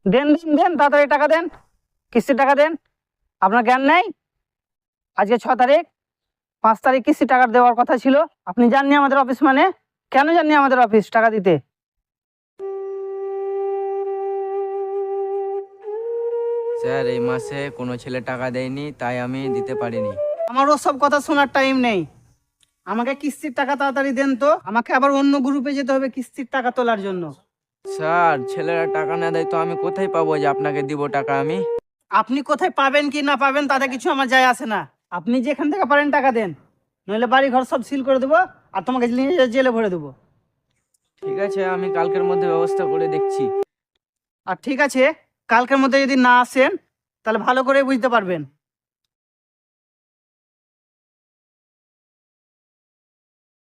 দেন দেন দেন, তাড়াতাড়ি টাকা দেন, কিস্তির টাকা দেন। আপনার জ্ঞান নেই? আজকে 6 তারিখ, 5 তারিখ কিস্তির টাকা দেওয়ার কথা ছিল। আপনি যাননি আমাদের অফিস, মানে কেন যাননি আমাদের অফিস টাকা দিতে? স্যার, এই মাসে কোনো ছেলে টাকা দেয়নি, তাই আমি দিতে পারিনি। আমার ওসব কথা শোনার টাইম নেই। আমাকে কিস্তির টাকা তাড়াতাড়ি দেন তো, আমাকে আবার অন্য গ্রুপে যেতে হবে কিস্তির টাকা তোলার জন্য। স্যার, ছেলেরা টাকা না দেয় তো আমি কোথায় পাবো যে আপনাকে দিব টাকা আমি? আপনি কোথায় পাবেন কি না পাবেন তাতে কিছু আমার যায় আসে না। আপনি যেখান থেকে পারেন টাকা দেন, নইলে বাড়ি ঘর সব সিল করে দেবো আর তোমাকে নিয়ে যেয়ে জেলে ভরে দেবো। ঠিক আছে, আমি কালকের মধ্যে ব্যবস্থা করে দেখছি। আর ঠিক আছে, কালকের মধ্যে যদি না আসেন তাহলে ভালো করে বুঝতে পারবেন।